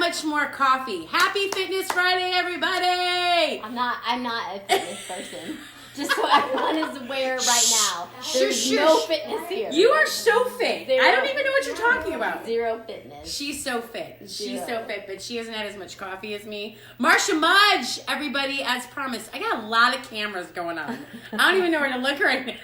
much more coffee. Happy Fitness Friday, everybody! I'm not a fitness person. Just so everyone is aware right now. There's no fitness here. You are so fit. Zero. I don't even know what you're talking about. Zero fitness. She's so fit. She's Zero. so fit, but she hasn't had as much coffee as me. Marsha Mudge, everybody, as promised. I got a lot of cameras going on. I don't even know where to look right now.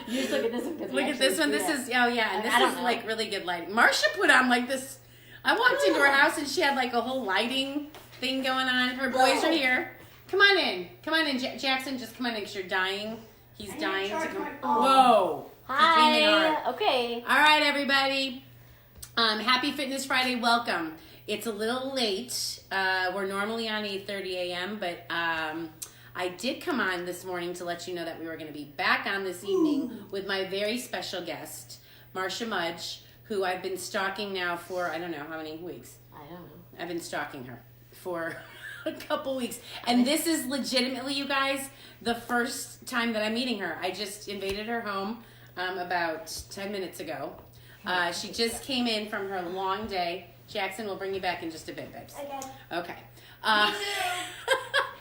You just look at this one. Look at this one. This is, oh yeah, and this is know. like really good lighting. Marsha put on like this. I walked into her house and she had like a whole lighting thing going on. Her boys are here. Come on in. Come on in, Jackson. Just come on in because you're dying. He's dying to come. Whoa. Hi. Okay. All right, everybody. Happy Fitness Friday. Welcome. It's a little late. We're normally on 8:30 a.m., but I did come on this morning to let you know that we were going to be back on this evening with my very special guest, Marsha Mudge, who I've been stalking now for, I don't know how many weeks. I don't know. I've been stalking her for a couple weeks. And this is legitimately, you guys, the first time that I'm meeting her. I just invaded her home about 10 minutes ago. She just came in from her long day. Jackson, we'll bring you back in just a bit, babes. Okay.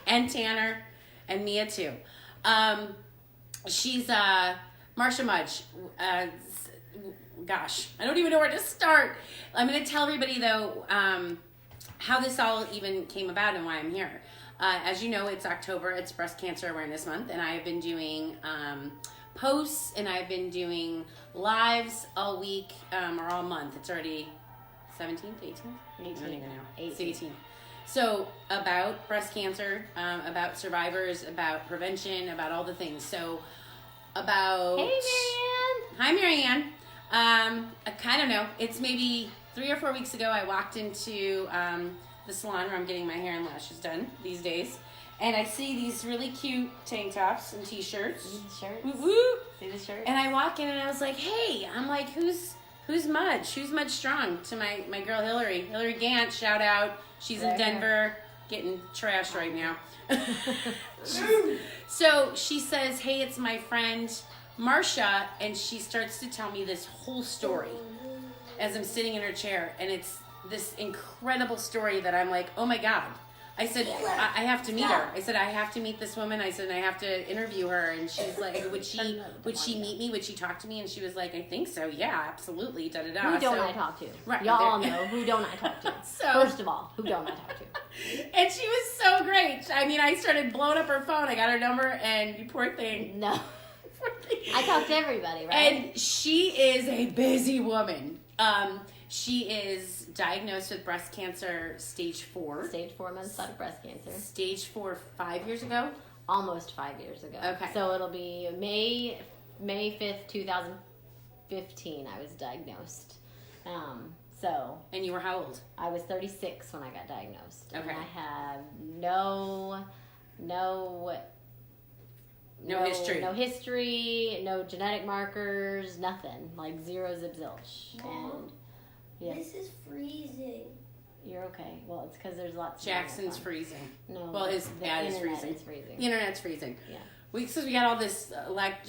And Tanner and Mia too. She's Marsha Mudge. Gosh, I don't even know where to start. I'm going to tell everybody, though, how this all even came about and why I'm here. As you know, it's October. It's Breast Cancer Awareness Month, and I've been doing posts, and I've been doing lives all week or all month. It's already 17th, 18th? 18. I don't even know. It's 18th. So about breast cancer, about survivors, about prevention, about all the things. So about... Hey, Marianne. Hi, Marianne. I don't know. It's maybe 3 or 4 weeks ago I walked into the salon where I'm getting my hair and lashes done these days. And I see these really cute tank tops and t-shirts. Shirts. Woo woo. See the shirt? And I walk in and I was like, hey, I'm like, who's Mudge? Who's Mudge Strong? To my girl Hillary. Hillary Gant, shout out. She's in Denver getting trashed right now. So she says, hey, it's my friend Marsha, and she starts to tell me this whole story as I'm sitting in her chair, and it's this incredible story that I'm like, oh my God. I said, I have to meet her. I said, I have to meet this woman. I said, I have to interview her. And she's like, would she meet me? Would she talk to me? And she was like, I think so. Yeah, absolutely. Da da da. Who don't I talk to? Right, Y'all all know who don't I talk to. First of all, who don't I talk to? And she was so great. I mean, I started blowing up her phone. I got her number, and you poor thing. No. I talk to everybody, right? And she is a busy woman. She is diagnosed with breast cancer stage 4. Stage 4 metastatic breast cancer. Stage 4 5 years ago? Almost 5 years ago. Okay. So it'll be May 5th, 2015 I was diagnosed. And you were how old? I was 36 when I got diagnosed. Okay. And I have no history. No history, no genetic markers, nothing. Like zero zip zilch. Mom, And yeah. this is freezing. You're okay. Well, it's because there's lots of Jackson's freezing. No. Well, his the dad is internet freezing. is freezing. The internet's freezing. Yeah. Because we got all this,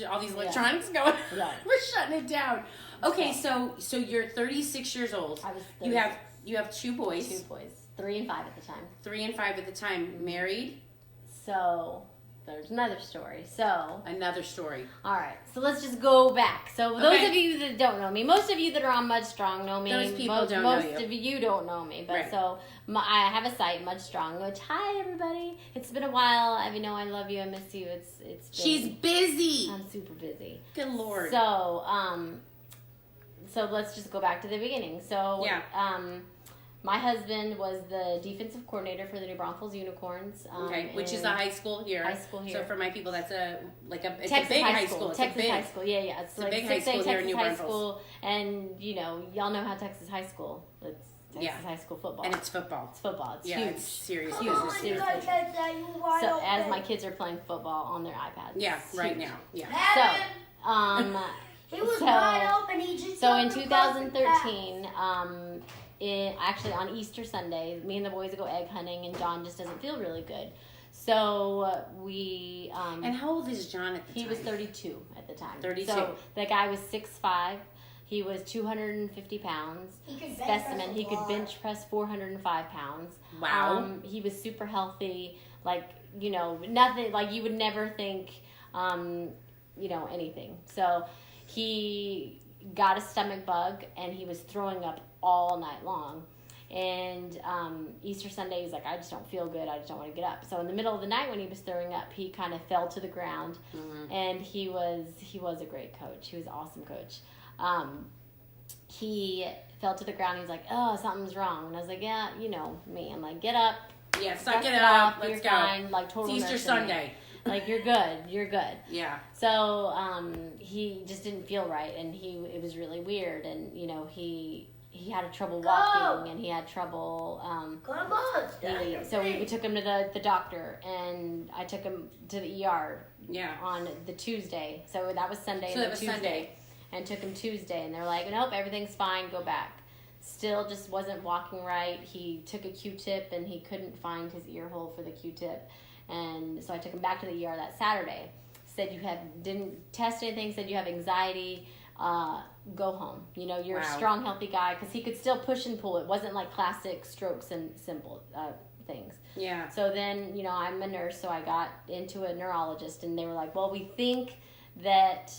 all these electronics going. Yeah. We're shutting it down. Okay, so you're 36 years old. I was You have 2 boys. 2 boys. 3 and 5 at the time. 3 and 5 at the time. Married. So there's another story. Another story. All right. So let's just go back. So those Okay. of you that don't know me, most of you that are on Mudge Strong know me. Those people don't know most you. of you don't know me. But Right. so I have a site, Mudge Strong, which, hi everybody. It's been a while. I know I love you. I miss you. It's been, She's busy. I'm super busy. Good Lord. So let's just go back to the beginning. So Yeah. my husband was the defensive coordinator for the New Braunfels Unicorns. Okay, which is a high school here. High school here. So for my people, that's it's Texas a big high school. It's Texas a big, high school. Yeah. It's a like big high 6A school here in Texas New high Braunfels. school, and y'all know how Texas high school. It's Texas high school football. And it's football. It's football. It's Yeah, huge. it's serious. Come Huge. on, It's you serious. gotta catch that, you wide So open. as my kids are playing football on their iPads. Yeah, It's right huge. now. Yeah. Adam, he was so- wide open. He just So in took the perfect 2013, actually on Easter Sunday, me and the boys go egg hunting, and John just doesn't feel really good. So we. And how old is John at the time? He was 32 at the time. 32. So the guy was 6'5", He was 250 pounds. He could bench Specimen. press a He could lot. bench press 405 pounds. Wow. He was super healthy. Like, you know, nothing, like you would never think, you know, anything. So he got a stomach bug and he was throwing up all night long. And Easter Sunday, he's like, I just don't feel good. I just don't want to get up. So in the middle of the night when he was throwing up, he kind of fell to the ground. And he was a great coach. He was an awesome coach. He fell to the ground. He's like, oh, something's wrong. And I was like, yeah, you know me. I'm like, get up. Yeah, suck dust it up. You're Let's go. fine. Like, total It's Easter nurturing. Sunday. Like, you're good. You're good. Yeah. So he just didn't feel right, and it was really weird. And you know, he had trouble walking, and he had trouble. Come on. So we took him to the doctor, and I took him to the ER. Yeah. On the Tuesday, so that was Sunday. So and that was Tuesday, Sunday. and took him Tuesday, and they're like, nope, everything's fine. Go back. Still, just wasn't walking right. He took a Q-tip, and he couldn't find his ear hole for the Q-tip. And so I took him back to the ER that Saturday. Said didn't test anything. Said you have anxiety. Go home. You know, you're a strong, healthy guy, because he could still push and pull. It wasn't like classic strokes and simple things. Yeah. So then, you know, I'm a nurse, so I got into a neurologist, and they were like, well, we think that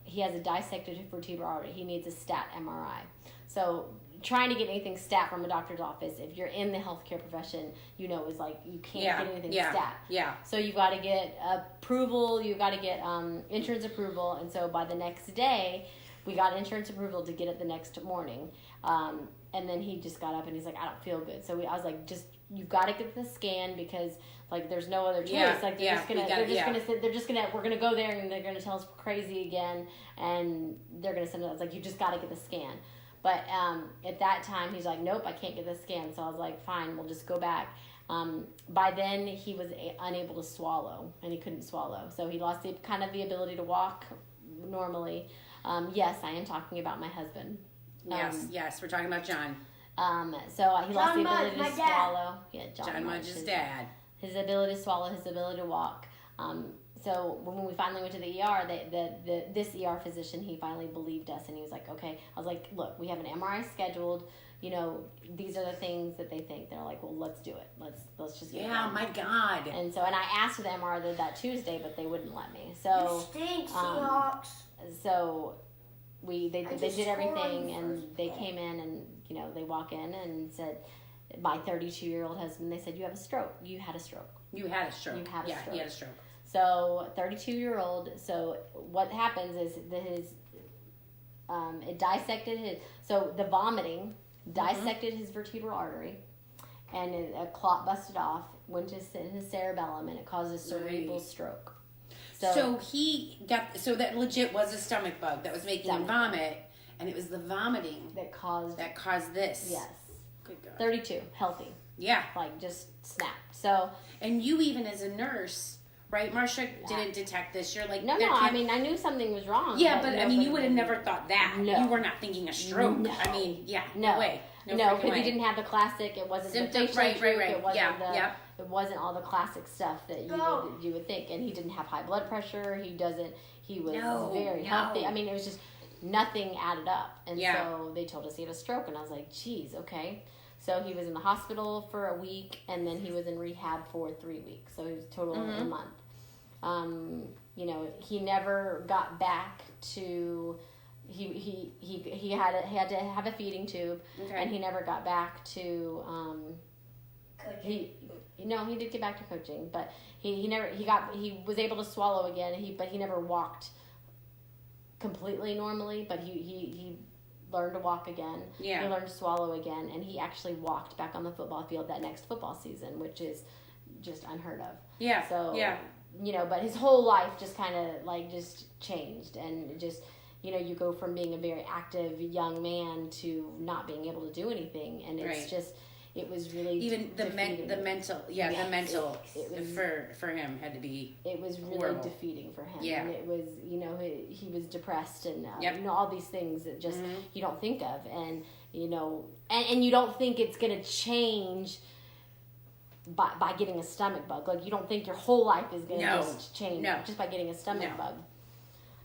he has a dissected vertebral artery. He needs a stat MRI. So trying to get anything stat from a doctor's office, if you're in the healthcare profession, you know, is like you can't get anything stat. Yeah. So you got to get approval. You got to get insurance approval. And so by the next day, we got insurance approval to get it the next morning. And then he just got up and he's like, I don't feel good. So I was like, you've got to get the scan, because like there's no other choice. Yeah, Like they're just gonna we're gonna go there and they're gonna tell us we're crazy again, and they're gonna send us, like, you just got to get the scan. But at that time, he's like, nope, I can't get the scan. So I was like, fine, we'll just go back. By then, he was unable to swallow, and he couldn't swallow. So he lost the ability to walk normally. Yes, I am talking about my husband. Yes, we're talking about John. So he lost the Mudge, ability my to dad. swallow. Yeah, John Mudge's dad. His ability to swallow, his ability to walk. So when we finally went to the ER, this ER physician, he finally believed us, and he was like, okay. I was like, look, we have an MRI scheduled. You know, these are the things that they think. They're like, well, let's do it. Let's just get it done. My God. And so, and I asked for the MRI that Tuesday, but they wouldn't let me. So, You stink, Seahawks. so they did just everything, scored and first they play. came in, and you know, they walk in and said, my 32-year-old husband, they said, you have a stroke. You had a stroke. You had a stroke. You had a stroke. He had a stroke. So 32-year-old. So what happens is it dissected his. So the vomiting dissected his vertebral artery, and a clot busted off, went to his cerebellum, and it caused a cerebral stroke. So that legit was a stomach bug that was making him vomit, and it was the vomiting that caused this. Yes. Good God. 32, healthy. Yeah. Like just snapped. So. And you, even as a nurse, right, Marsha, didn't detect this. You're like, no. I mean, I knew something was wrong. Yeah, but I mean, you would have never thought that. No. You were not thinking a stroke. No. I mean, yeah, no way. No, because he didn't have the classic. It wasn't symptoms. The facial droop, Right. It wasn't Yeah. It wasn't all the classic stuff that you would think. And he didn't have high blood pressure. He was very healthy. I mean, it was just nothing added up. And so they told us he had a stroke, and I was like, geez, okay. So he was in the hospital for a week, and then he was in rehab for 3 weeks. So he was total a month. You know, he never got back to. He had to have a feeding tube, and he never got back to. Coaching. He did get back to coaching, but he was able to swallow again. But he never walked completely normally. But he learned to walk again. Yeah. He learned to swallow again, and he actually walked back on the football field that next football season, which is just unheard of. Yeah. So yeah. You know, but his whole life just kind of like just changed, and just, you know, you go from being a very active young man to not being able to do anything, and it's just, it was really even the mental, the mental it was, for him had to be. It was really horrible. Defeating for him. Yeah. And it was, you know, he was depressed, and you know, all these things that just you don't think of, and you know, and you don't think it's gonna change. By getting a stomach bug, like you don't think your whole life is going to just change just by getting a stomach bug.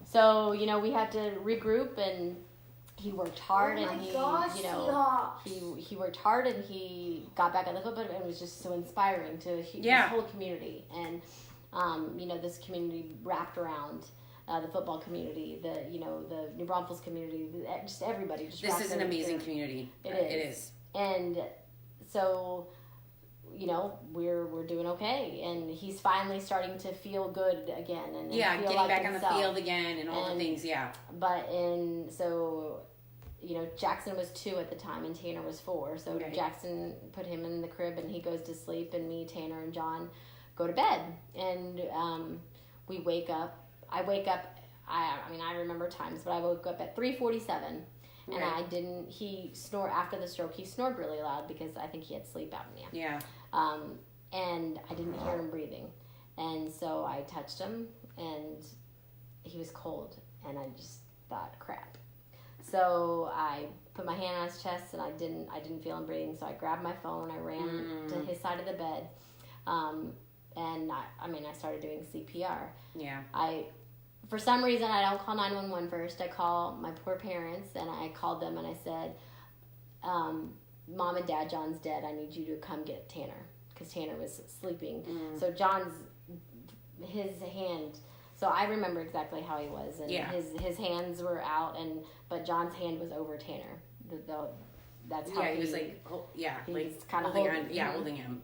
So, you know, we had to regroup, and he worked hard and he worked hard and he got back on the football, and it was just so inspiring to this whole community. And this community wrapped around the football community, the New Braunfels community, just everybody. This is an amazing community. It is. And so, we're doing okay, and he's finally starting to feel good again, and feel getting like back himself. on the field again, and all the things. Jackson was 2 at the time, and Tanner was 4. So Jackson put him in the crib, and he goes to sleep, and me, Tanner, and John go to bed, and we wake up. I wake up. I remember times, but I woke up at 3:47. And he snored after the stroke. He snored really loud because I think he had sleep apnea. Yeah. And I didn't hear him breathing. And so I touched him, and he was cold. And I just thought, crap. So I put my hand on his chest, and I didn't feel him breathing. So I grabbed my phone. I ran to his side of the bed. And I started doing CPR. Yeah. For some reason, I don't call 911 first. I call my poor parents, and I called them, and I said, Mom and Dad, John's dead. I need you to come get Tanner, because Tanner was sleeping. So his hand, so I remember exactly how he was, and his hands were out, but John's hand was over Tanner. That's how he was like, he was kind of holding him.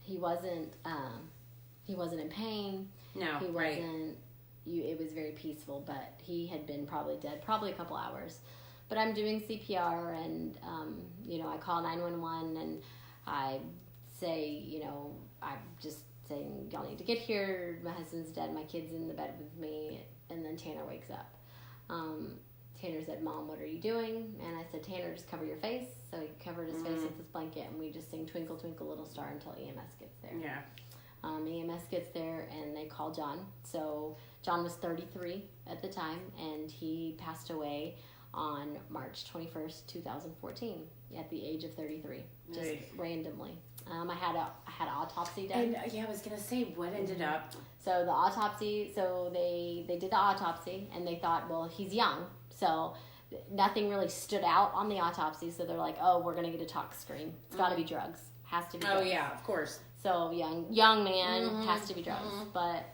He wasn't. He wasn't in pain. No, he wasn't. It was very peaceful, but he had been probably dead, a couple hours. But I'm doing CPR, and I call 911, and I say, I'm just saying, y'all need to get here. My husband's dead. My kid's in the bed with me, and then Tanner wakes up. Tanner said, Mom, what are you doing? And I said, Tanner, just cover your face. So he covered his face with this blanket, and we just sing Twinkle, Twinkle, Little Star until EMS gets there. Yeah. EMS gets there, and they call John. So John was 33 at the time, and he passed away on March 21st, 2014, at the age of 33, just randomly. I had an autopsy done. And I was gonna say, what ended up? So the autopsy. So they did the autopsy, and they thought, well, he's young, so nothing really stood out on the autopsy. So they're like, oh, we're gonna get a tox screen. It's got to be drugs. Has to be. Drugs. Oh yeah, of course. So young man has to be drugs. But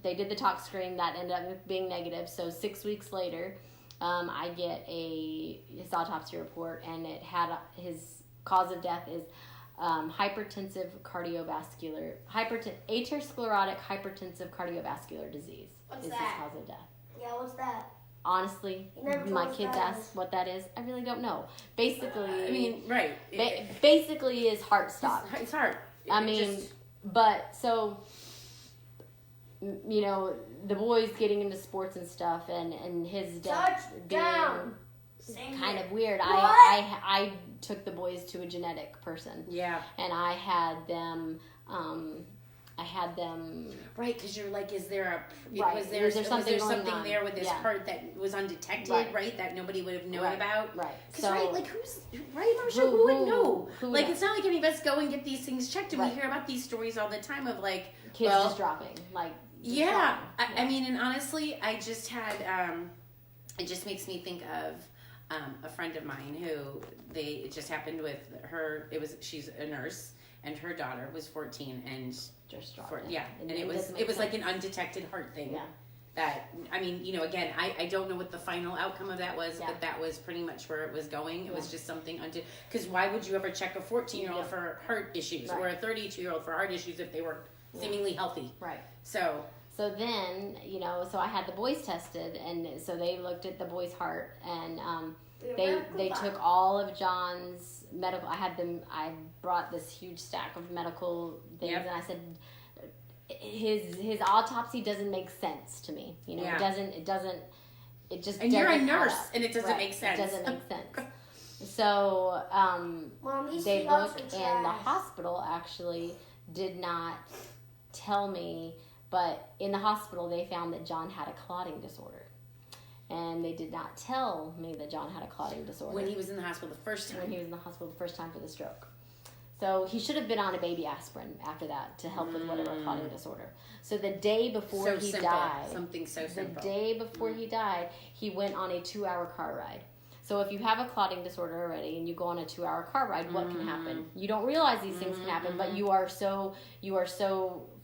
they did the tox screen. That ended up being negative. So 6 weeks later, I get his autopsy report, and it had his cause of death is atherosclerotic hypertensive cardiovascular disease. What's is that? His cause of death. Yeah, what's that? Honestly, my kids ask what that is. I really don't know. Basically, basically, his heart stopped. It's heart. The boys getting into sports and stuff, and his death being kind of weird. I took the boys to a genetic person. Yeah. And I had them. Right, because you're like, is there was there something there with his heart that was undetected, right? That nobody would have known about, right? Because Marsha, who would know? It's not like any of us go and get these things checked, and we hear about these stories all the time of kids just dropping, Yeah. I mean, and honestly, I just had, it just makes me think of a friend of mine who it just happened with her. She's a nurse, and her daughter was 14, and just dropped. And it was like an undetected heart thing. Yeah. That, I mean, again, I don't know what the final outcome of that was, but that was pretty much where it was going. It was just something because why would you ever check a 14-year-old for heart issues or a 32-year-old for heart issues if they were seemingly healthy? Right. So then, so I had the boys tested, and so they looked at the boys' heart, and they took all of John's medical. I brought this huge stack of medical things, and I said, his autopsy doesn't make sense to me. It just and you're a nurse, and it doesn't make sense. It doesn't make sense. So they looked, and the hospital actually did not tell me, but in the hospital they found that John had a clotting disorder. And they did not tell me that John had a clotting disorder. When he was in the hospital the first time. When he was in the hospital the first time for the stroke. So he should have been on a baby aspirin after that to help with whatever clotting disorder. So the day before he died, something so simple. The day before he died, he went on a 2-hour car ride. So if you have a clotting disorder already and you go on a 2-hour car ride, what can happen? You don't realize these things can happen, but you are so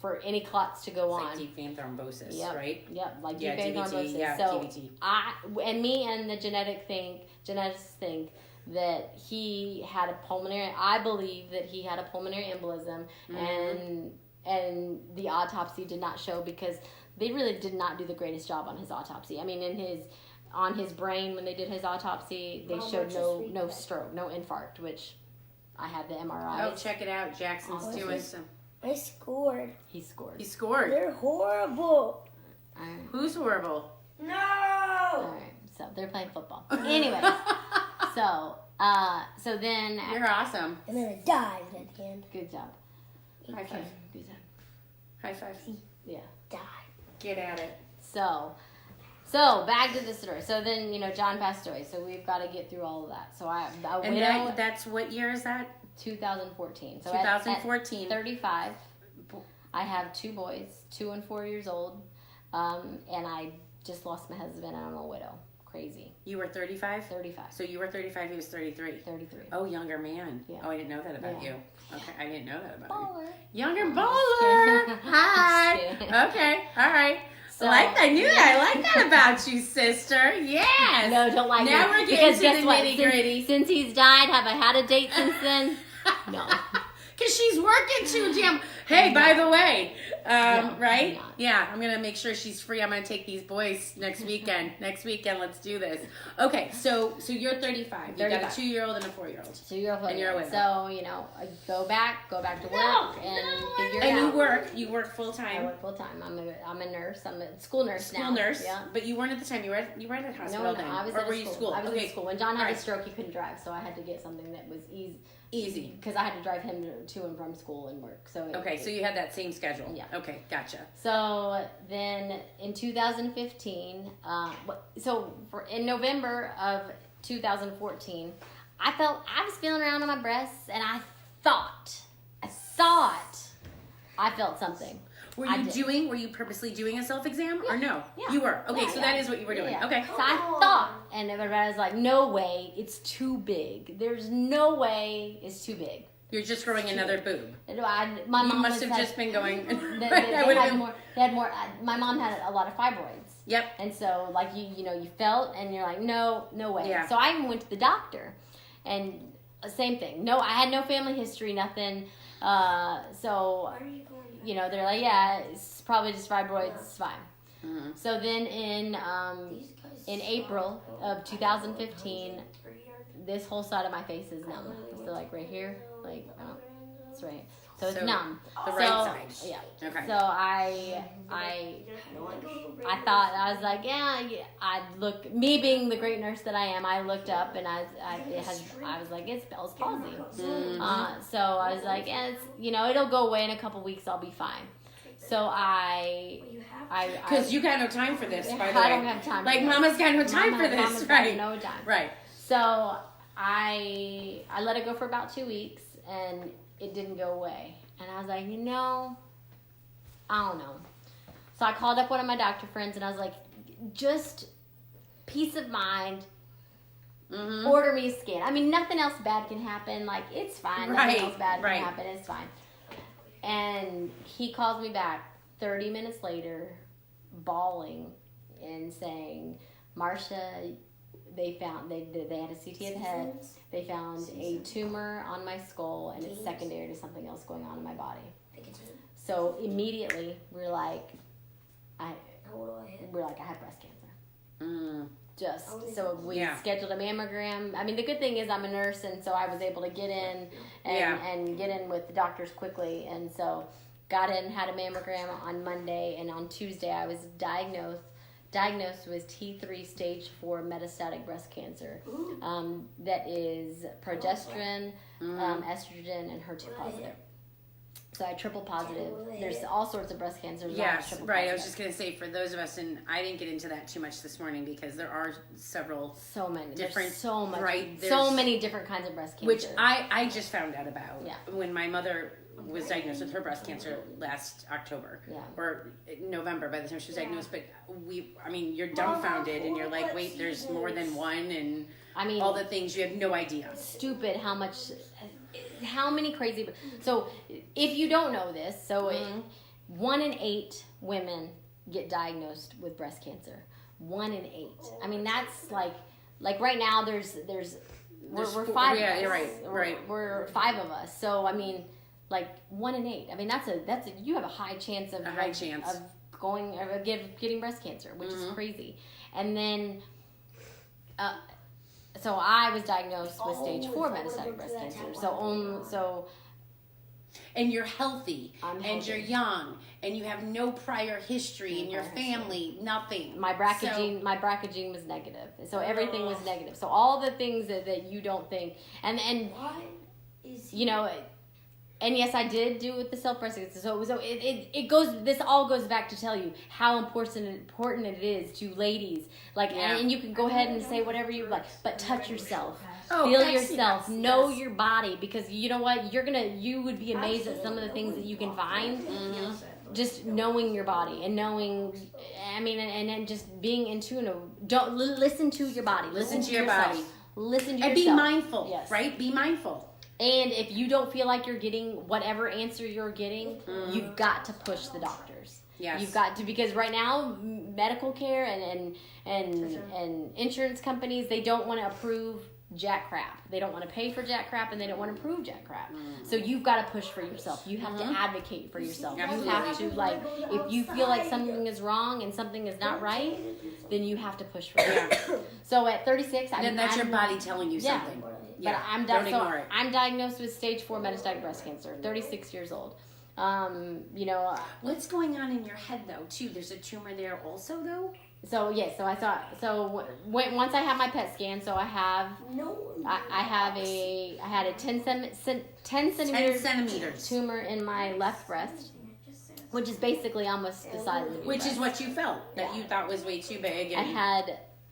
for any clots to go on. Like deep vein thrombosis, Yep. right? Yep, like Yeah, deep vein DVT, thrombosis. yeah, So DVT. me and the genetics think that he had a pulmonary. I believe that he had a pulmonary embolism, and the autopsy did not show because they really did not do the greatest job on his autopsy. I mean, on his brain when they did his autopsy, they showed no stroke, no infarct, which I had the MRI. Oh, check it out. Jackson's doing some. I scored. He scored. He scored. They're horrible. All right. Who's horrible? No. All right. So they're playing football. Anyway, so then You're awesome. I'm gonna die at the end. good job. High five. Good job. High five. Yeah. Die. Get at it. So back to the story. So then, John passed away. So we've got to get through all of that. So I And widow, that's what year is that? 2014. So 2014. At 35, I have 2 boys, 2 and 4 years old, and I just lost my husband, and I'm a widow. Crazy. You were 35? 35. So you were 35, he was 33. 33. Oh, younger man. Yeah. Oh, I didn't know that about Yeah. you. Okay, I didn't know that about Baller. you. Younger baller. Hi. Just kidding. Okay, all right. So- I knew that. I like that about you, sister. Yes. No, don't like Now it. we're getting Because to guess the what? nitty-gritty. Since he's died, have I had a date since then? No. Because she's working too damn. Hey, by the way, No, right? I'm not. Yeah, I'm gonna make sure she's free. I'm gonna take these boys next weekend. Next weekend, let's do this. Okay, so you're 35. You got a 35. 2-year-old and a 4-year-old. So you're And you're a widow. So I go back to work and figure it And out. you work full I time. work full time. I'm a nurse. I'm a school nurse now. School nurse. Yeah. But you weren't at the time. You were at a hospital No, then. I was or at were a you school. school? I was Okay. in school. When John had Alright. a stroke, he couldn't drive, so I had to get something that was Easy. because I had to drive him to and from school and work. So So you had that same schedule. Yeah. Okay, gotcha. So then in 2015, in November of 2014, I was feeling around on my breasts, and I thought I felt something. Were I you did. were you purposely doing a self-exam or no? Yeah. You were. Okay, Yeah, so yeah. that is what you were doing. Yeah. Okay. So I thought, and everybody was like, "No way, it's too big. There's no way it's too big." You're just growing another boob. My You mom must have just been going. They I would have had been. more. They had more. My mom had a lot of fibroids. Yep. And so, like, you felt, and you're like, no way. Yeah. So I even went to the doctor, and same thing. No, I had no family history, nothing. So, Why are you going? they're like, yeah, it's probably just fibroids. It's fine. Mm-hmm. So then in April of 2015, this whole side of my face is numb. So like right here, like it's right. So it's numb. The right side. Yeah. Okay. So I thought, I was like, I'd look, me being the great nurse that I am, I looked up and I was like, it's Bell's palsy. So I was like, it'll go away in a couple weeks, I'll be fine. So Because you got no time for this, by the way. I don't have time. Like, for this. Mama's got no time for Mama's this, got right? No time. Right. So I let it go for about 2 weeks, and it didn't go away. And I was like, I don't know. So I called up one of my doctor friends, and I was like, just peace of mind. Mm-hmm. Order me a scan. I mean, nothing else bad can happen. Like, it's fine. Right, Nothing else bad right. can happen. It's fine. And he calls me back 30 minutes later, bawling and saying, Marsha, they had a CT of the head. They found a tumor on my skull, and it's secondary to something else going on in my body. So immediately we're like, I have breast cancer. So we scheduled a mammogram. I mean, the good thing is I'm a nurse, and so I was able to get in and get in with the doctors quickly. And so got in, had a mammogram on Monday, and on Tuesday I was diagnosed with T3 stage 4 metastatic breast cancer. That is progesterone, estrogen, and HER2 positive. So I had triple positive. There's all sorts of breast cancers. Yes, right. I was just going to say, for those of us, and I didn't get into that too much this morning because there are several different, so much, right? So many different kinds of breast cancer. Which I just found out about when my mother was diagnosed with her breast cancer last October or November by the time she was diagnosed. But you're dumbfounded and you're like, wait, there's more than one, and all the things, you have no idea. Stupid how many crazy. So if you don't know this, 1 in 8 women get diagnosed with breast cancer. 1 in 8. I mean, that's like right now there's we're 5 of us. Yeah, right. We're 5 of us. So I mean, like 1 in 8. I mean, that's you have a high chance of getting breast cancer, which is crazy. And then so I was diagnosed with stage 4 metastatic breast cancer. And you're healthy, and you're young, and you have no prior history in your family, nothing. My BRCA gene was negative, so everything was negative. So all the things that you don't think, and and yes, I did do it with the self-breast cancer. So it goes. This all goes back to tell you how important it is to ladies. And you can go ahead and say whatever you like, but touch yourself, feel yourself, know your body, because you know what, you would be amazed at some of the things that you can find. Just knowing your body and knowing, and then just being in tune. Don't listen to your body. Listen to your body. Listen to yourself. And be mindful, right? Be mindful. And if you don't feel like you're getting whatever answer you're getting, you've got to push the doctors. Yes. You've got to, because right now medical care and insurance companies, they don't want to approve jack crap. They don't want to pay for jack crap, and they don't want to approve jack crap. So you've got to push for yourself. You have to advocate for yourself. Absolutely. You have to, if you feel like something is wrong and something is not right, then you have to push for it. So at 36, that's your body telling you something. But I'm diagnosed with stage 4 metastatic breast cancer, 36 years old. What's going on in your head though too? There's a tumor there also though. So yes, once I have my PET scan, so I had a 10 centimeter tumor in my left breast, which is basically almost the size of your Which breast. is what you felt that you thought was way too big. And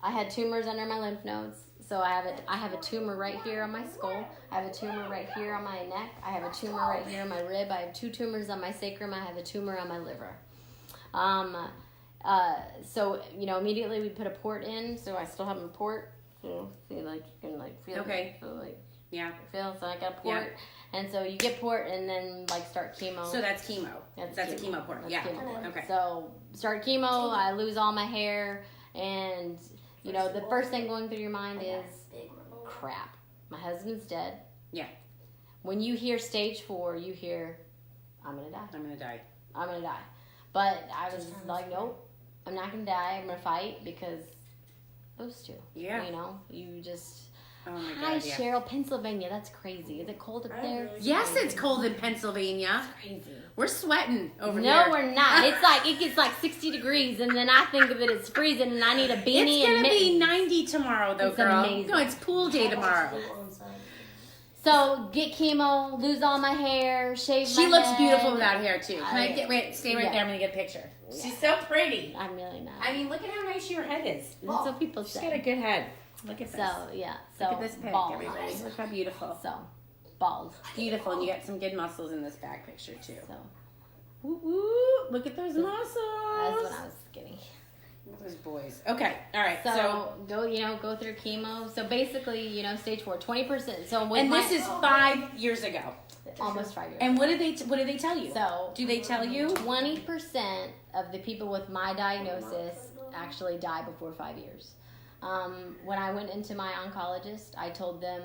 I had tumors under my lymph nodes. So I have a tumor right here on my skull. I have a tumor right here on my neck. I have a tumor right here on my rib. I have 2 tumors on my sacrum. I have a tumor on my liver. So immediately we put a port in. So I still have a port. So you can feel. Okay. Feel. So I got a port, and so you get port and then start chemo. So that's chemo. That's a chemo port. That's chemo. Okay. So start chemo. I lose all my hair, and the first thing going through your mind is, crap, my husband's dead. Yeah. When you hear stage 4, you hear, I'm going to die. I'm going to die. I'm going to die. But I was like, nope, I'm not going to die. I'm going to fight, because those two. Yeah. You just... Oh my Hi, God, yeah. Cheryl, Pennsylvania. That's crazy. Is it cold up there? Yes, it's cold in Pennsylvania. It's crazy. We're sweating over here. No, we're not. It gets 60 degrees, and then I think of it as freezing, and I need a beanie. It's going to be 90 tomorrow, though, it's girl. Amazing. No, it's pool day tomorrow. So get chemo, lose all my hair, shave my head. She looks beautiful without hair too. Stay right there. I'm gonna get a picture. Yeah. She's so pretty. I'm really not. I mean, look at how nice your head is. That's what people say. She's got a good head. Look at this. So look at this pic, bald. everybody. Look how beautiful. So bald. Beautiful, and you got some good muscles in this back picture too. So woo woo! Look at those muscles. That's what I was skinny. Those boys. Okay, all right. So go through chemo. So basically, stage 4, 20%. So this is 5 years ago. Almost 5 years. And what did they tell you? So do they tell you 20% of the people with my diagnosis actually die before 5 years? When I went into my oncologist, I told them,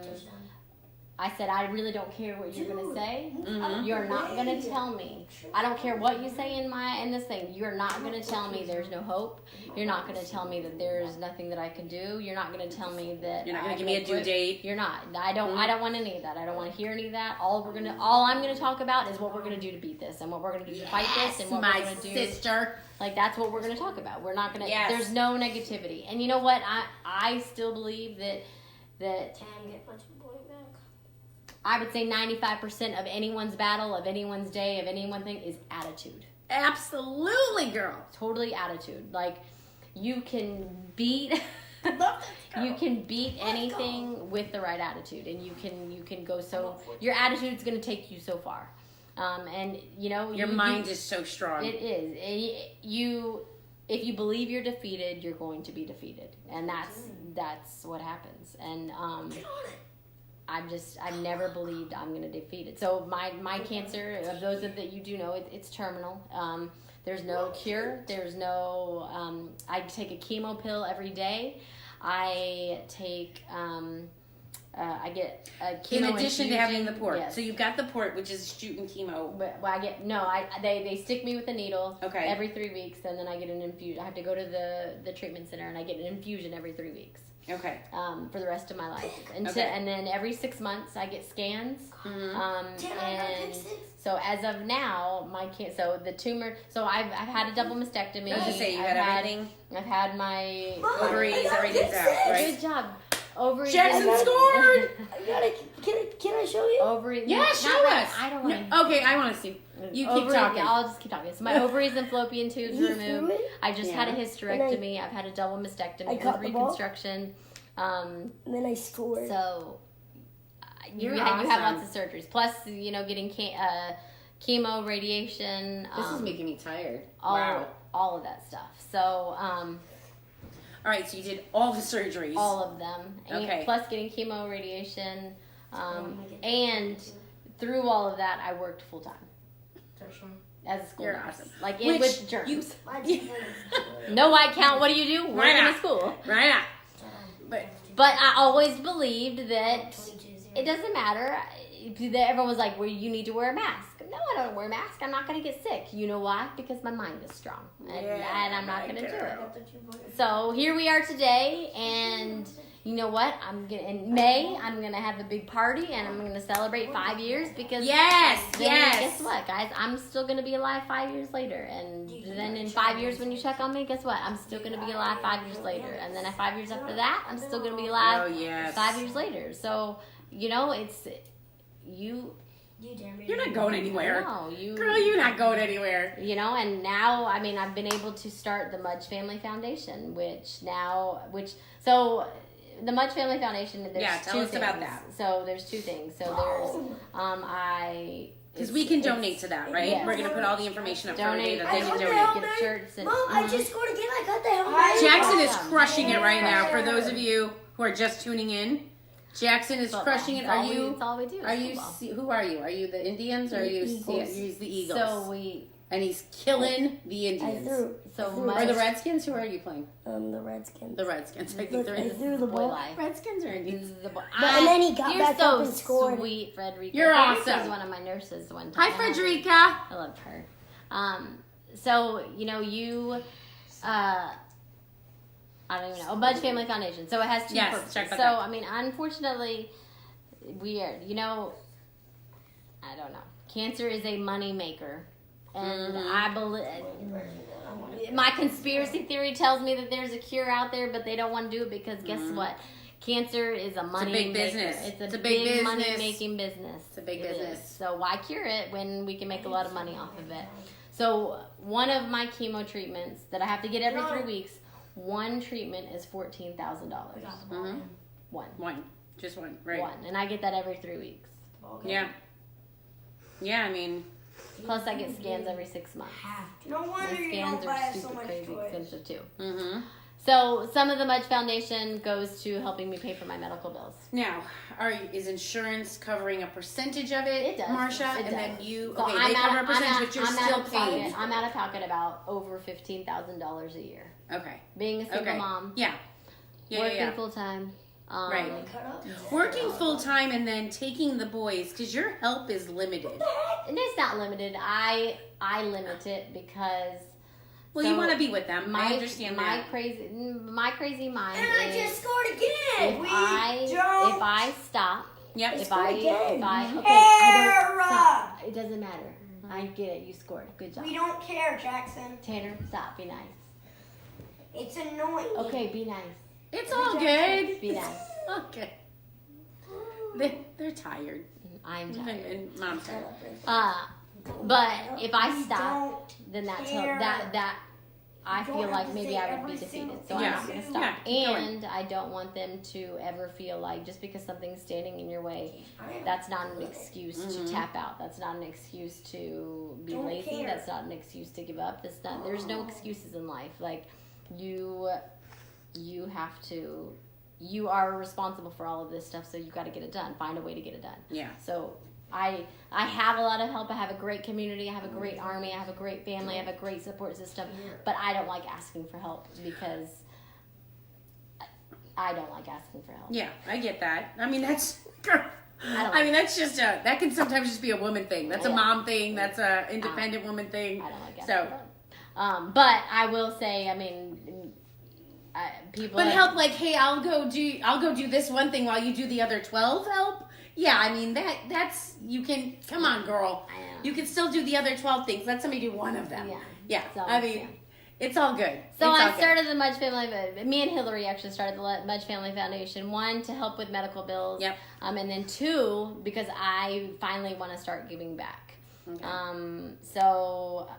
I said, I really don't care what you're going to say. Mm-hmm. You're not going to tell me. I don't care what you say in this thing. You're not going to tell me there's no hope. You're not going to tell me that there's nothing that I can do. You're not going to tell me that you're not going to give me a due date. You're not. I don't want any of that. I don't want to hear any of that. All I'm going to talk about is what we're going to do to beat this, and what we're going to do to fight this, and what we're going to do. Sister. That's what we're going to talk about. We're not going to. Yes. There's no negativity. And you know what? I still believe that. Can I get my boy back? I would say 95% of anyone's battle, of anyone's day, of anyone thing is attitude. Absolutely, girl. Totally attitude. Like, you can beat anything with the right attitude, and you can go so your attitude's going to take you so far. And your mind is so strong. It is. If you believe you're defeated, you're going to be defeated, and that's what happens. And I've never believed I'm going to defeat it. So my cancer, of those that you do know, it's terminal. There's no cure. There's no. I take a chemo pill every day. I take. I get a chemo in addition to having the port. Yes. So you've got the port, which is shooting chemo. But they stick me with a needle every 3 weeks, and then I get an infusion. I have to go to the treatment center, and I get an infusion every 3 weeks. Okay. For the rest of my life, and then every 6 months I get scans. And so as of now, so the tumor. So I've had a double mastectomy. I was just saying, you had everything. I've had my ovaries, everything's out. Right. Good job. Ovaries. Jackson scored. Can I show you? Ovaries. Yeah, show us. I don't want to. Okay, I want to see. You keep talking. Yeah, I'll just keep talking. So my ovaries and fallopian tubes were removed. I just had a hysterectomy. I've had a double mastectomy with reconstruction. And then I scored. So you awesome. have lots of surgeries. Plus, getting chemo, radiation. This is making me tired. All of that stuff. So. All right, so you did all the surgeries. All of them. Okay. Plus getting chemo, radiation. And through all of that, I worked full time. As a school nurse. Awesome. Like with germs. No white count. What do you do? Work in a school. Right on. But I always believed that it doesn't matter. Everyone was like, well, you need to wear a mask. No, I don't wear a mask. I'm not going to get sick. You know why? Because my mind is strong. And I'm not going to do it. So here we are today. And you know what? In May, I'm going to have a big party. And I'm going to celebrate 5 years. Because guess what, guys? I'm still going to be alive 5 years later. And then in 5 years when you check on me, guess what? I'm still going to be alive 5 years later. And then at 5 years after that, I'm still going to be alive 5 years later. So, it's... You're not going anywhere. No, Girl, you're not going anywhere. And now, I've been able to start the Mudge Family Foundation, so the Mudge Family Foundation, there's tell us about that. So there's two things. So there's, because we can donate to that, right? Yes. We're going to put all the information up for donate, that they can donate. Get shirts and, Mom, I just scored again. I got the helmet. Jackson is crushing it right now. For those of you who are just tuning in, Jackson is crushing it. That's all we do. Who are you? Are you the Indians or are you he's the Eagles? And he's killing the Indians. Or the Redskins? Who are you playing? The Redskins. The Redskins. I think I threw the ball. Redskins or Indians? And then he got back up and scored. Sweet, Frederica. You're awesome. Frederica was one of my nurses one time. Hi, Frederica. I loved her. So, I don't even know. Mudge Family Foundation. So it has two purposes. Check that so, out. Unfortunately, we are, I don't know. Cancer is a money maker. And I believe, my conspiracy theory tells me that there's a cure out there, but they don't want to do it because guess what? Cancer is a money big maker. business. It's a big business. money making business. It's a big business. So why cure it when we can make a lot of money off of it? So one of my chemo treatments that I have to get every 3 weeks, one treatment is $14,000. One. Just one, right? One. And I get that every 3 weeks. Yeah. Yeah, Plus, I get scans every 6 months. No wonder you don't buy so much crazy toys. expensive too. So some of the Mudge Foundation goes to helping me pay for my medical bills. Now, is insurance covering a percentage of it? It does, Marsha. It does. Then you So they cover a percentage, but you're still paying. I'm out of pocket about over $15,000 a year. Okay. Being a single mom. Working full time. Right. Working full time and then taking the boys because your help is limited. And it's not limited. I limit it because. Well, you want to be with them. I understand my that. My crazy mind. And I just scored again. If I stop. Yep. If I stop. It doesn't matter. I get it. You scored. Good job. We don't care, Jackson. Tanner, stop. Be nice. It's annoying. Okay, be nice. It's all good. Be nice. Okay. They're tired. I'm Even tired. in mom's time. But if I You stop, then that's care. that I You feel don't like have to maybe say I would every be defeated. single So thing I'm not you going to do. stop. Yeah, keep going. And I don't want them to ever feel like just because something's standing in your way, that's not an excuse to tap out. That's not an excuse to be Don't lazy. care. That's not an excuse to give up. That's not. There's no excuses in life. Like you have to. You are responsible for all of this stuff, so you got to get it done. Find a way to get it done. Yeah. So I have a lot of help. I have a great community. I have a great army. I have a great family. I have a great support system. But I don't like asking for help because I don't like asking for help. Yeah, I get that. I mean, that's. I mean, that's just that can sometimes just be a woman thing. That's a Yeah. mom thing. That's a independent woman thing. I don't like asking So, for help. But I will say, I mean, people. but help, like, hey, I'll go do this one thing while you do the other 12. Help. Yeah, I mean that's you can. Come on, girl. I know. You can still do the other 12 things. Let somebody do one of them. Yeah. Yeah. So, I mean, yeah. it's all good. So It's all I good. started the Mudge Family. Me and Hillary actually started the Mudge Family Foundation. One, to help with medical bills. Yep. And then two, because I finally want to start giving back. Okay. So,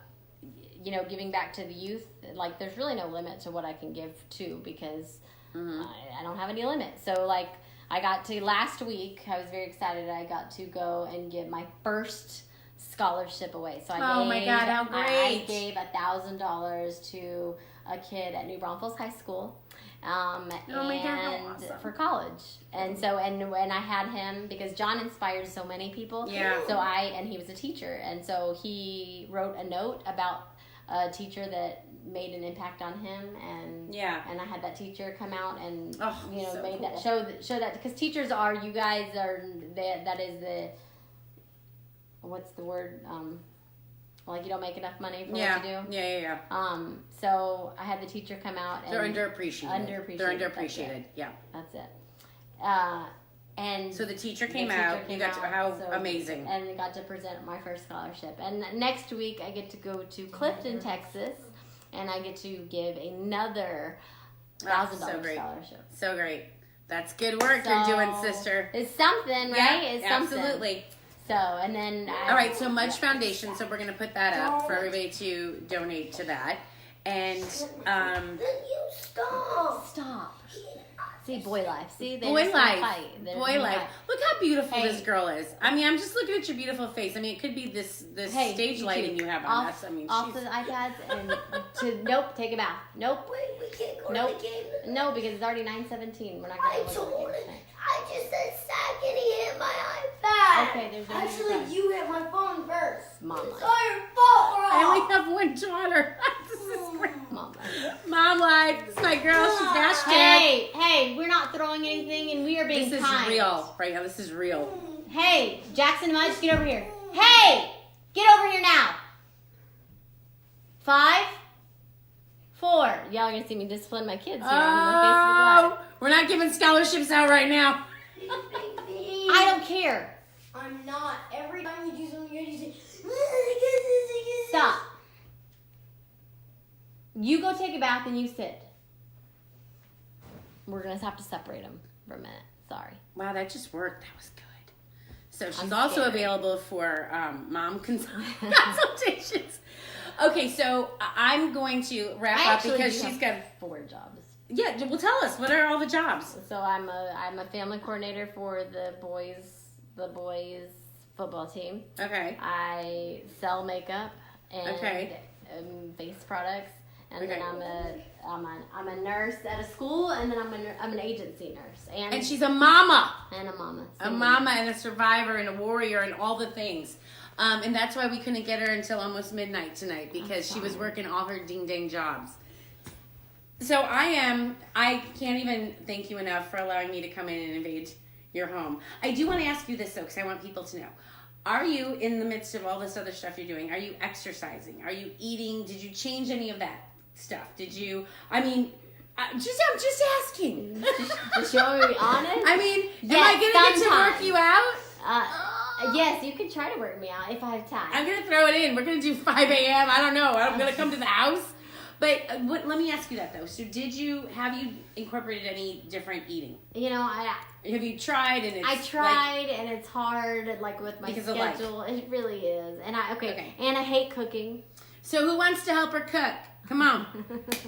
giving back to the youth, like there's really no limit to what I can give to because I don't have any limit. So like I got to last week, I was very excited. I got to go and give my first scholarship away. So Oh my God, how I great. gave $1,000 to a kid at New Braunfels High School. Oh my God, how And awesome. for college. And so, and when I had him, because John inspired so many people. Yeah. So and he was a teacher. And so he wrote a note about a teacher that made an impact on him. And and I had that teacher come out and, so made cool. that, show that, because teachers are, you guys are, that is the, what's the word? Like you don't make enough money for what you do. Yeah. So I had the teacher come out and They're underappreciated. Underappreciated, They're that's underappreciated. Yeah. that's it. And So the teacher the came teacher out. came You got to out, how so- amazing. and got to present my first scholarship. And next week I get to go to Clifton, Texas, and I get to give another $1,000 so great. scholarship. So great. That's good work So, you're doing, sister. It's something, right? Yeah, It's something. absolutely. So, and then All right, so Mudge Foundation. So we're gonna put that up for everybody to donate to that. And Then you stop. Stop. See, boy life. See, they boy just don't life, fight. They boy don't life. fight. Look how beautiful Hey. this girl is. I mean, I'm just looking at your beautiful face. I mean, it could be this Hey, stage you lighting two, you have on. off, That's. I mean, off she's. the iPads and nope, take a bath. Nope, Wait, we can't go Nope. to the game. no, because it's already 9:17. We're not I going to told look at him. the game I just said sack and he hit my iPad. Okay, there's no need to Actually, cry. you hit my phone first. Mom It's life. all your fault, I only Rob. have one daughter. This is great. Mom. Mom life. This is my girl. She's hashtag. Hey, we're not throwing anything, and we are being This is kind. real right now. This is real. Hey, Jackson Mudge, get over here. Hey, get over here now. 5, 4. Y'all are gonna see me discipline my kids here on my Facebook Live. We're not giving scholarships out right now. I don't care. I'm not. Every time you do something good, you say, Stop. You go take a bath and you sit. We're gonna have to separate them for a minute. Sorry. Wow, that just worked. That was good. So she's I'm also scared. available for mom consultations. Okay, so I'm going to wrap up because do she's have got. 4 jobs. Yeah, well, tell us, what are all the jobs? So I'm a family coordinator for the boys football team. Okay. I sell makeup and Okay. face products, and Okay. then I'm a nurse at a school, and then I'm an agency nurse, And she's a mama. and a mama. A mama and a survivor and a warrior and all the things. And that's why we couldn't get her until almost midnight tonight because she was working all her ding dang jobs. So I can't even thank you enough for allowing me to come in and invade your home. I do want to ask you this though, because I want people to know. Are you, in the midst of all this other stuff you're doing, are you exercising? Are you eating? Did you change any of that stuff? Did you, I'm just asking. To show you honest. I mean, am Yes, I going to get to sometimes. work you out? Yes, you can try to work me out if I have time. I'm going to throw it in. We're going to do 5 a.m. I don't know. I'm going to come to the house. But let me ask you that though. So have you incorporated any different eating? You know, have you tried and it's I tried and it's hard like with my schedule. It really is. And and I hate cooking. So who wants to help her cook? Come on.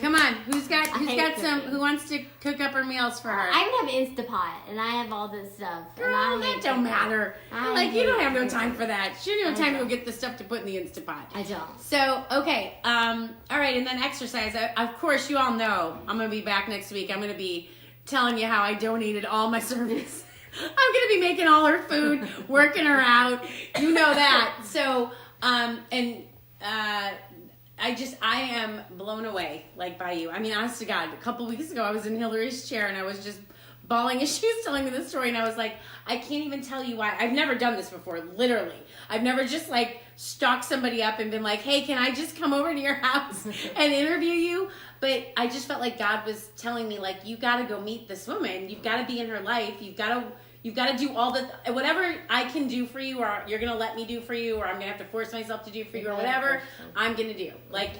Come on. Who wants to cook up her meals for her? I have Instapot and I have all this stuff. Girl, and that don't matter. You don't have no time for that. You don't have time to go get the stuff to put in the Instapot. I don't. So, okay. All right, and then exercise. Of course, you all know I'm going to be back next week. I'm going to be telling you how I donated all my service. I'm going to be making all her food, working her out. You know that. So, I am blown away, by you. I mean, honest to God, a couple weeks ago, I was in Hillary's chair, and I was just bawling, and she was telling me this story, and I was like, I can't even tell you why. I've never done this before, literally. I've never just, stalked somebody up and been like, hey, can I just come over to your house and interview you? But I just felt like God was telling me, you got to go meet this woman. You've got to be in her life. You've got to do all whatever I can do for you, or you're going to let me do for you, or I'm going to have to force myself to do for you, or whatever I'm going to do.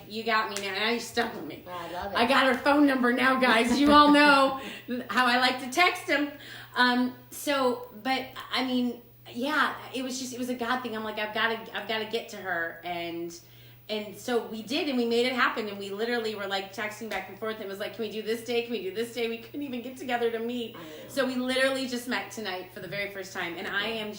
You got me now. Now you stuck with me. I love it. I got her phone number now, guys. You all know how I like to text him. But I mean, yeah, it was a God thing. I'm like, I've got to get to her. And so we did, and we made it happen, and we literally were texting back and forth, and it was like, can we do this day? Can we do this day? We couldn't even get together to meet. So we literally just met tonight for the very first time, and I am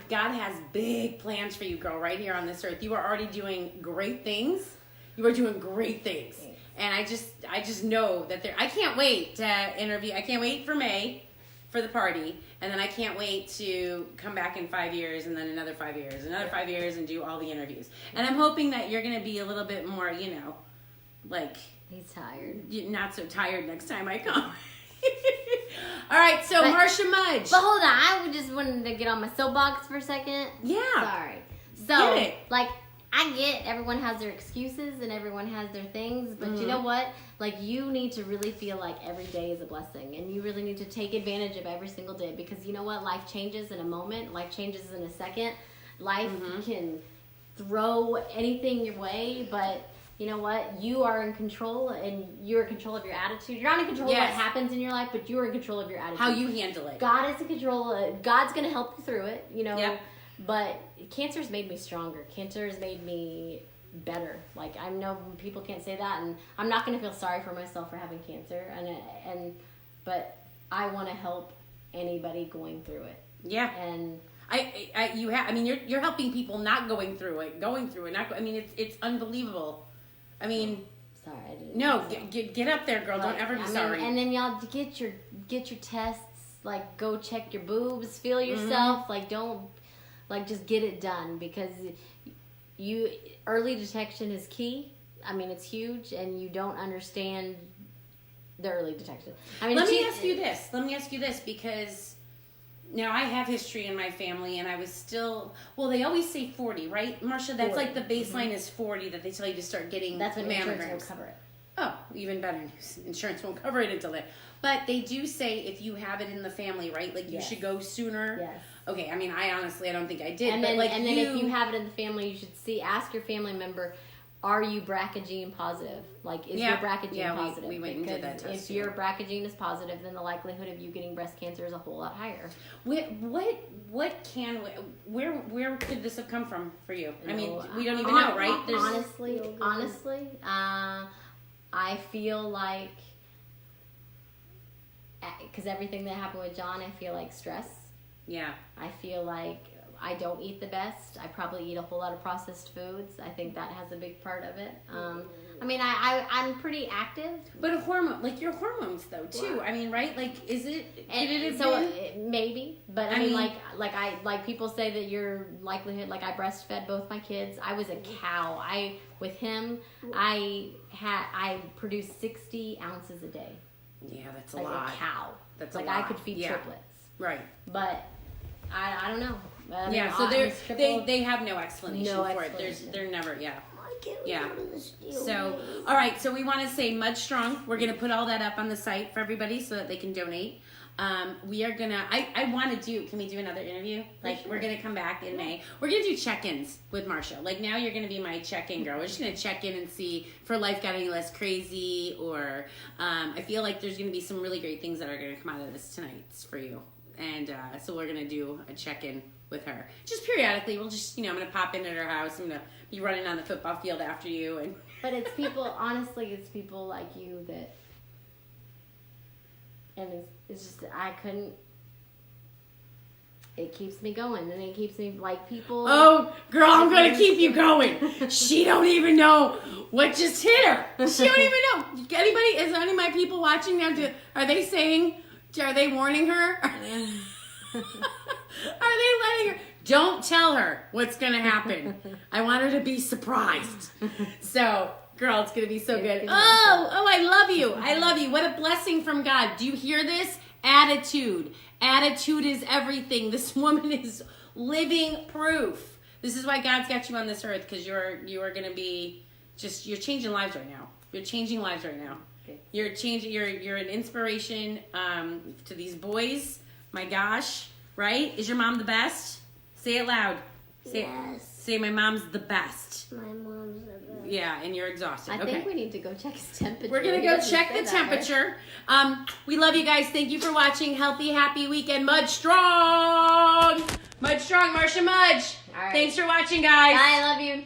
God has big plans for you, girl, right here on this earth. You are already doing great things. You are doing great things. And I just know that I can't wait to interview. I can't wait for May for the party. And then I can't wait to come back in 5 years, and then another 5 years, another 5 years, and do all the interviews. And I'm hoping that you're going to be a little bit more, he's tired. Not so tired next time I come. All right, so Marsha Mudge. But hold on, I just wanted to get on my soapbox for a second. Yeah. Sorry. So, get it. I get everyone has their excuses and everyone has their things, but you know what? You need to really feel like every day is a blessing, and you really need to take advantage of every single day, because you know what? Life changes in a moment. Life changes in a second. Life can throw anything your way, but you know what? You are in control, and you're in control of your attitude. You're not in control of what happens in your life, but you're in control of your attitude. How you handle it. God is in control. God's going to help you through it, Yep. But cancer's made me stronger. Cancer has made me better. I know people can't say that, and I'm not going to feel sorry for myself for having cancer, but I want to help anybody going through it. Yeah. And you're helping people not going through it. It's unbelievable. I mean, sorry, I didn't. No, get up there, girl. Don't ever be sorry. And then y'all get your tests. Go check your boobs, feel yourself. Don't. Just get it done, because early detection is key. It's huge, and you don't understand the early detection. Let me ask you this, because now I have history in my family, and I was still, they always say 40, right, Marsha? That's 40. The baseline is 40 that they tell you to start getting That's when mammograms. Insurance will cover it. Oh, even better news. Insurance won't cover it until then. But they do say if you have it in the family, right? You should go sooner. Yes. Okay, I don't think I did. And then if you have it in the family, you should ask your family member, are you BRCA gene positive? Is your BRCA gene positive? We went and did that test. If your BRCA gene is positive, then the likelihood of you getting breast cancer is a whole lot higher. Where could this have come from for you? We don't even know, right? Honestly, I feel like, because everything that happened with John, I feel like stress. Yeah. I feel like I don't eat the best. I probably eat a whole lot of processed foods. I think that has a big part of it. I'm pretty active. But a hormone, your hormones though too. Wow. Right? Is it? Maybe, but people say that your likelihood. I breastfed both my kids. I was a cow. With him, I produced 60 ounces a day. Yeah, that's a lot. A cow. That's a lot. I could feed triplets. Right. But I don't know. So they have no explanation for it. They're never, yeah. So, all right. So we want to say Mudge Strong. We're going to put all that up on the site for everybody so that they can donate. We are gonna. I want to do. Can we do another interview? Like we're gonna come back in May. We're gonna do check-ins with Marsha. Like now you're gonna be my check-in girl. We're just gonna check in and see if her life got any less crazy, or I feel like there's gonna be some really great things that are gonna come out of this tonight for you. And so we're gonna do a check-in with her just periodically. We'll just I'm gonna pop in at her house. I'm gonna be running on the football field after you. And but it's people. Honestly, it's people like you that. And it's just, I couldn't, it keeps me going. And it keeps me, like, people. Oh, girl, I'm going to keep you going. She don't even know what just hit her. She don't even know. Anybody, is any of my people watching now, are they warning her? Are they letting her? Don't tell her what's going to happen. I want her to be surprised. So... Girl, it's going to be so good. Oh, I love you. I love you. What a blessing from God. Do you hear this? Attitude. Attitude is everything. This woman is living proof. This is why God's got you on this earth, because you are going to be you're changing lives right now. You're changing lives right now. Okay. You're an inspiration to these boys. My gosh, right? Is your mom the best? Say it loud. Say my mom's the best. My mom's the best. Yeah, and you're exhausted. I think we need to go check his temperature. We're going to go check the temperature. We love you guys. Thank you for watching. Healthy, happy weekend. Mudge strong. Mudge strong. Marsha Mudge. All right. Thanks for watching, guys. Bye. I love you.